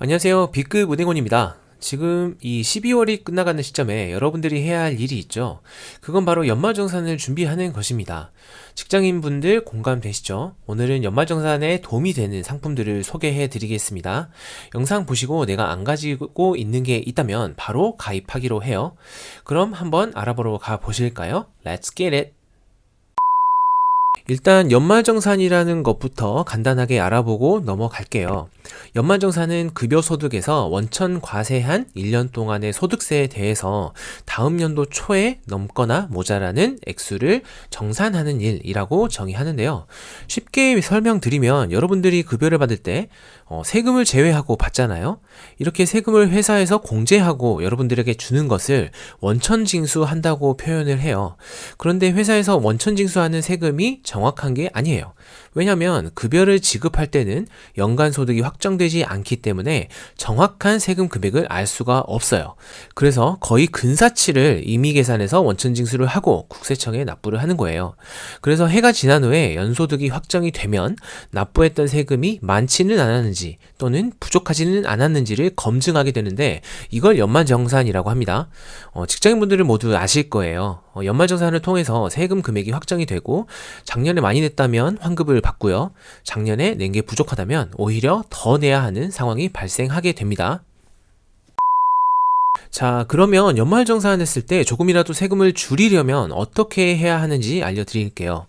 안녕하세요. B급 은행원입니다. 지금 이 12월이 끝나가는 시점에 여러분들이 해야 할 일이 있죠. 그건 바로 연말정산을 준비하는 것입니다. 직장인분들 공감되시죠? 오늘은 연말정산에 도움이 되는 상품들을 소개해 드리겠습니다. 영상 보시고 내가 안 가지고 있는 게 있다면 바로 가입하기로 해요. 그럼 한번 알아보러 가 보실까요? Let's get it! 일단 연말정산이라는 것부터 간단하게 알아보고 넘어갈게요. 연말정산은 급여소득에서 원천 과세한 1년 동안의 소득세에 대해서 다음 연도 초에 넘거나 모자라는 액수를 정산하는 일이라고 정의하는데요. 쉽게 설명드리면 여러분들이 급여를 받을 때 세금을 제외하고 받잖아요. 이렇게 세금을 회사에서 공제하고 여러분들에게 주는 것을 원천징수한다고 표현을 해요. 그런데 회사에서 원천징수하는 세금이 정확한 게 아니에요. 왜냐하면 급여를 지급할 때는 연간 소득이 확정되지 않기 때문에 정확한 세금 금액을 알 수가 없어요. 그래서 거의 근사치를 임의 계산해서 원천징수를 하고 국세청에 납부를 하는 거예요. 그래서 해가 지난 후에 연소득이 확정이 되면 납부했던 세금이 많지는 않았는지 또는 부족하지는 않았는지를 검증하게 되는데 이걸 연말정산이라고 합니다. 직장인분들은 모두 아실 거예요. 연말정산을 통해서 세금 금액이 확정이 되고 작년에 많이 냈다면 환급을 받고요. 작년에 낸 게 부족하다면 오히려 더 내야 하는 상황이 발생하게 됩니다. 자, 그러면 연말정산했을 때 조금이라도 세금을 줄이려면 어떻게 해야 하는지 알려드릴게요.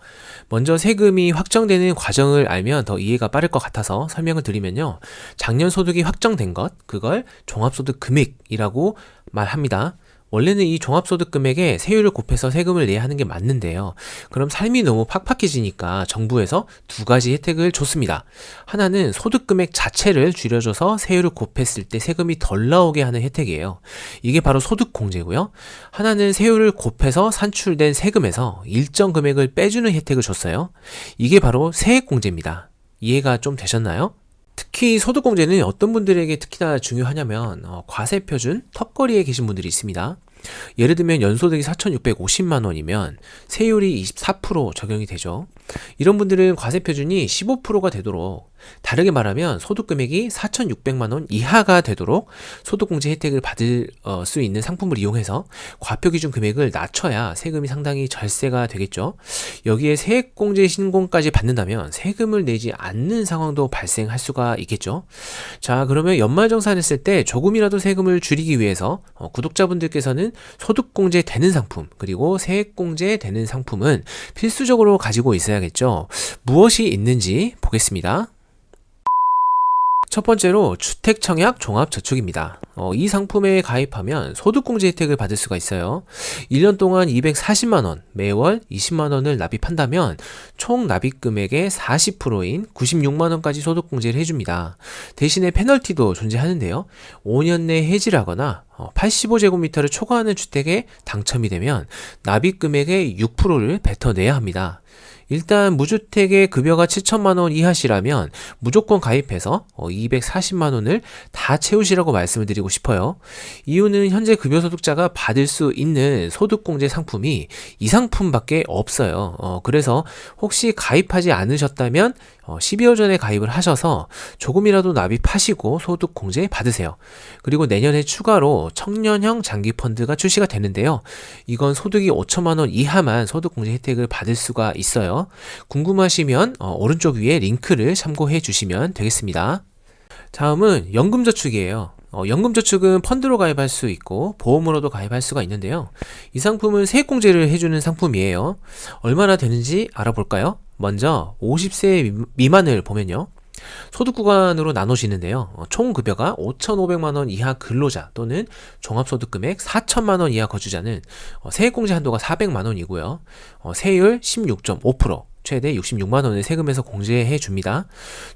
먼저 세금이 확정되는 과정을 알면 더 이해가 빠를 것 같아서 설명을 드리면요. 작년 소득이 확정된 것, 그걸 종합소득 금액이라고 말합니다. 원래는 이 종합소득 금액에 세율을 곱해서 세금을 내야 하는 게 맞는데요. 그럼 삶이 너무 팍팍해지니까 정부에서 두 가지 혜택을 줬습니다. 하나는 소득 금액 자체를 줄여줘서 세율을 곱했을 때 세금이 덜 나오게 하는 혜택이에요. 이게 바로 소득 공제고요. 하나는 세율을 곱해서 산출된 세금에서 일정 금액을 빼주는 혜택을 줬어요. 이게 바로 세액 공제입니다. 이해가 좀 되셨나요? 특히 소득공제는 어떤 분들에게 특히나 중요하냐면 과세표준 턱걸이에 계신 분들이 있습니다. 예를 들면 연소득이 4,650만 원이면 세율이 24% 적용이 되죠. 이런 분들은 과세표준이 15%가 되도록, 다르게 말하면 소득금액이 4,600만 원 이하가 되도록 소득공제 혜택을 받을 수 있는 상품을 이용해서 과표기준 금액을 낮춰야 세금이 상당히 절세가 되겠죠. 여기에 세액공제 신고까지 받는다면 세금을 내지 않는 상황도 발생할 수가 있겠죠. 자, 그러면 연말정산했을 때 조금이라도 세금을 줄이기 위해서 구독자분들께서는 소득공제 되는 상품 그리고 세액공제 되는 상품은 필수적으로 가지고 있어야겠죠. 무엇이 있는지 보겠습니다. 첫 번째로 주택청약 종합저축입니다. 이 상품에 가입하면 소득공제 혜택을 받을 수가 있어요. 1년 동안 240만원, 매월 20만원을 납입한다면 총 납입금액의 40%인 96만원까지 소득공제를 해줍니다. 대신에 페널티도 존재하는데요. 5년 내 해지하거나 85제곱미터를 초과하는 주택에 당첨이 되면 납입금액의 6%를 뱉어내야 합니다. 일단 무주택의 급여가 7천만원 이하시라면 무조건 가입해서 240만원을 다 채우시라고 말씀을 드리고 싶어요. 이유는 현재 급여소득자가 받을 수 있는 소득공제 상품이 이 상품밖에 없어요. 그래서 혹시 가입하지 않으셨다면 12월 전에 가입을 하셔서 조금이라도 납입하시고 소득공제 받으세요. 그리고 내년에 추가로 청년형 장기펀드가 출시가 되는데요. 이건 소득이 5천만원 이하만 소득공제 혜택을 받을 수가 있어요. 궁금하시면 오른쪽 위에 링크를 참고해 주시면 되겠습니다. 다음은 연금저축이에요. 연금저축은 펀드로 가입할 수 있고 보험으로도 가입할 수가 있는데요. 이 상품은 세액공제를 해주는 상품이에요. 얼마나 되는지 알아볼까요? 먼저 50세 미만을 보면요. 소득 구간으로 나눠지는데요. 총 급여가 5,500만원 이하 근로자 또는 종합소득금액 4천만원 이하 거주자는 세액공제 한도가 400만원이고요. 세율 16.5%, 최대 66만원을 세금에서 공제해 줍니다.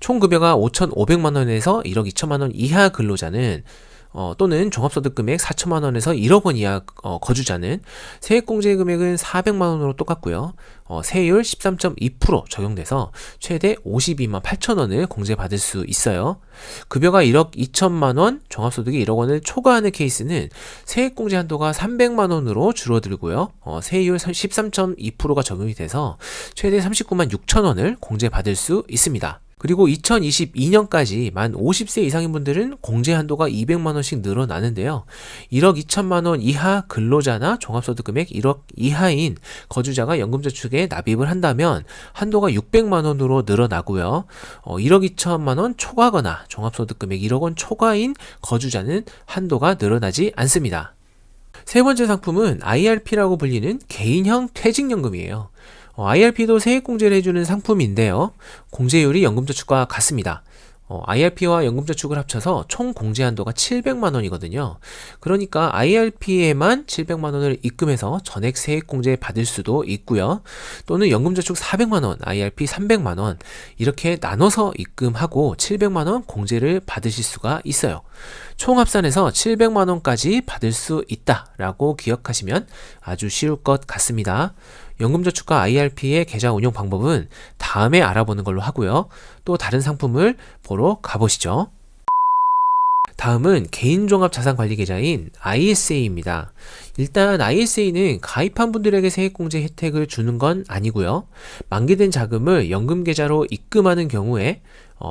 총 급여가 5,500만원에서 1억 2천만원 이하 근로자는 또는 종합소득금액 4천만원에서 1억원 이하 거주자는 세액공제 금액은 400만원으로 똑같고요. 세율 13.2% 적용돼서 최대 52만 8천원을 공제받을 수 있어요. 급여가 1억 2천만원, 종합소득이 1억원을 초과하는 케이스는 세액공제 한도가 300만원으로 줄어들고요. 세율 13.2%가 적용이 돼서 최대 39만 6천원을 공제받을 수 있습니다. 그리고 2022년까지 만 50세 이상인 분들은 공제 한도가 200만 원씩 늘어나는데요. 1억 2천만 원 이하 근로자나 종합소득 금액 1억 이하인 거주자가 연금저축에 납입을 한다면 한도가 600만 원으로 늘어나고요. 1억 2천만 원 초과거나 종합소득 금액 1억 원 초과인 거주자는 한도가 늘어나지 않습니다. 세 번째 상품은 IRP라고 불리는 개인형 퇴직연금이에요. IRP도 세액공제를 해주는 상품인데요. 공제율이 연금저축과 같습니다. IRP와 연금저축을 합쳐서 총 공제 한도가 700만 원이거든요. 그러니까 IRP에만 700만 원을 입금해서 전액 세액공제 받을 수도 있고요. 또는 연금저축 400만 원, IRP 300만 원 이렇게 나눠서 입금하고 700만 원 공제를 받으실 수가 있어요. 총 합산해서 700만 원까지 받을 수 있다라고 기억하시면 아주 쉬울 것 같습니다. 연금저축과 IRP의 계좌 운용 방법은 다음에 알아보는 걸로 하고요. 또 다른 상품을 보러 가보시죠. 다음은 개인종합자산관리계좌인 ISA입니다. 일단 ISA는 가입한 분들에게 세액공제 혜택을 주는 건 아니고요. 만기된 자금을 연금계좌로 입금하는 경우에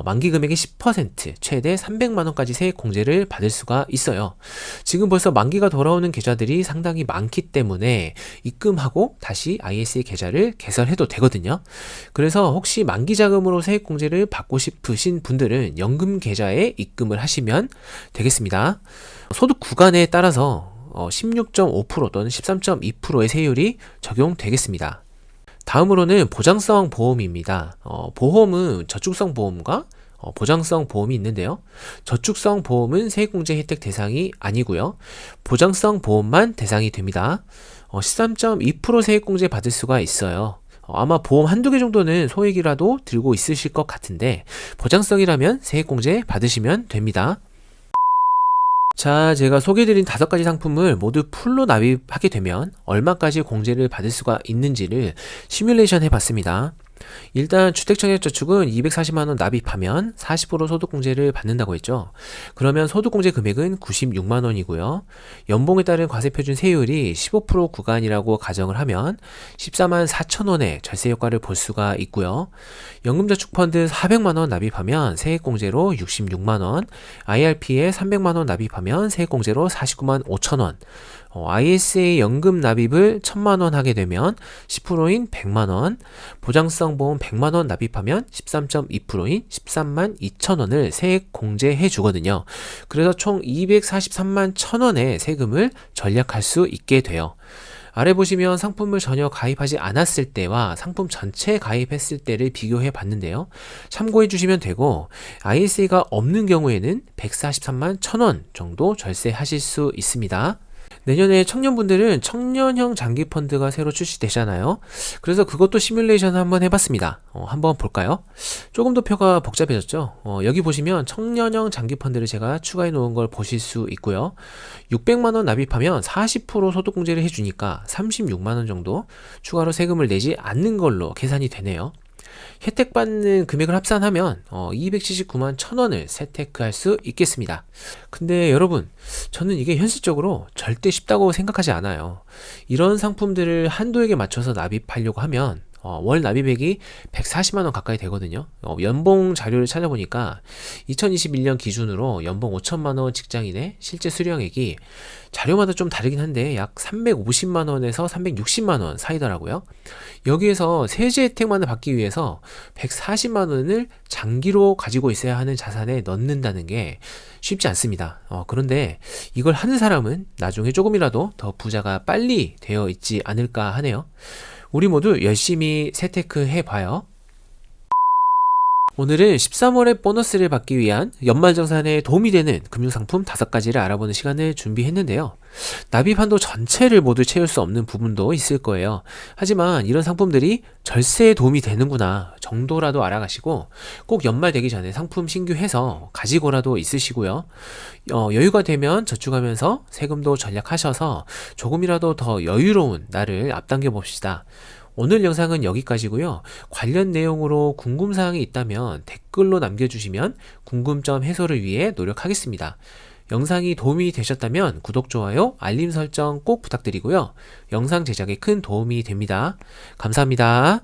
만기 금액의 10% 최대 300만 원까지 세액공제를 받을 수가 있어요. 지금 벌써 만기가 돌아오는 계좌들이 상당히 많기 때문에 입금하고 다시 ISA 계좌를 개설해도 되거든요. 그래서 혹시 만기 자금으로 세액공제를 받고 싶으신 분들은 연금 계좌에 입금을 하시면 되겠습니다. 소득 구간에 따라서 16.5% 또는 13.2%의 세율이 적용되겠습니다. 다음으로는 보장성 보험입니다. 보험은 저축성 보험과 보장성 보험이 있는데요. 저축성 보험은 세액공제 혜택 대상이 아니고요. 보장성 보험만 대상이 됩니다. 13.2% 세액공제 받을 수가 있어요. 아마 보험 한두 개 정도는 소액이라도 들고 있으실 것 같은데 보장성이라면 세액공제 받으시면 됩니다. 자, 제가 소개해드린 5가지 상품을 모두 풀로 납입하게 되면 얼마까지 공제를 받을 수가 있는지를 시뮬레이션 해봤습니다. 일단 주택청약저축은 240만 원 납입하면 40% 소득공제를 받는다고 했죠. 그러면 소득공제 금액은 96만 원이고요. 연봉에 따른 과세표준 세율이 15% 구간이라고 가정을 하면 14만 4천 원의 절세 효과를 볼 수가 있고요. 연금저축펀드 400만 원 납입하면 세액공제로 66만 원, IRP에 300만 원 납입하면 세액공제로 49만 5천 원, ISA 연금 납입을 1000만 원 하게 되면 10%인 100만 원, 보장성 보험 100만 원 납입하면 13.2%인 13만 2천 원을 세액 공제해 주거든요. 그래서 총 243만 1천 원의 세금을 절약할 수 있게 돼요. 아래 보시면 상품을 전혀 가입하지 않았을 때와 상품 전체 가입했을 때를 비교해 봤는데요. 참고해 주시면 되고 ISA가 없는 경우에는 143만 1천 원 정도 절세하실 수 있습니다. 내년에 청년분들은 청년형 장기펀드가 새로 출시되잖아요. 그래서 그것도 시뮬레이션 한번 해봤습니다. 한번 볼까요? 조금 더 표가 복잡해졌죠. 여기 보시면 청년형 장기펀드를 제가 추가해 놓은 걸 보실 수 있고요. 600만 원 납입하면 40% 소득공제를 해주니까 36만 원 정도 추가로 세금을 내지 않는 걸로 계산이 되네요. 혜택받는 금액을 합산하면 279만 1천 원을 세테크할 수 있겠습니다. 근데 여러분, 저는 이게 현실적으로 절대 쉽다고 생각하지 않아요. 이런 상품들을 한도액에 맞춰서 납입하려고 하면 월 납입액이 140만 원 가까이 되거든요. 연봉 자료를 찾아보니까 2021년 기준으로 연봉 5천만 원 직장인의 실제 수령액이 자료마다 좀 다르긴 한데 약 350만 원에서 360만 원 사이더라고요. 여기에서 세제 혜택만을 받기 위해서 140만 원을 장기로 가지고 있어야 하는 자산에 넣는다는 게 쉽지 않습니다. 그런데 이걸 하는 사람은 나중에 조금이라도 더 부자가 빨리 되어 있지 않을까 하네요. 우리 모두 열심히 세테크 해봐요. 오늘은 13월의 보너스를 받기 위한 연말정산에 도움이 되는 금융상품 5가지를 알아보는 시간을 준비했는데요. 납입 한도 전체를 모두 채울 수 없는 부분도 있을 거예요. 하지만 이런 상품들이 절세에 도움이 되는구나 정도라도 알아가시고 꼭 연말 되기 전에 상품 신규해서 가지고라도 있으시고요. 여유가 되면 저축하면서 세금도 절약하셔서 조금이라도 더 여유로운 날을 앞당겨 봅시다. 오늘 영상은 여기까지고요. 관련 내용으로 궁금사항이 있다면 댓글로 남겨주시면 궁금점 해소를 위해 노력하겠습니다. 영상이 도움이 되셨다면 구독, 좋아요, 알림 설정 꼭 부탁드리고요. 영상 제작에 큰 도움이 됩니다. 감사합니다.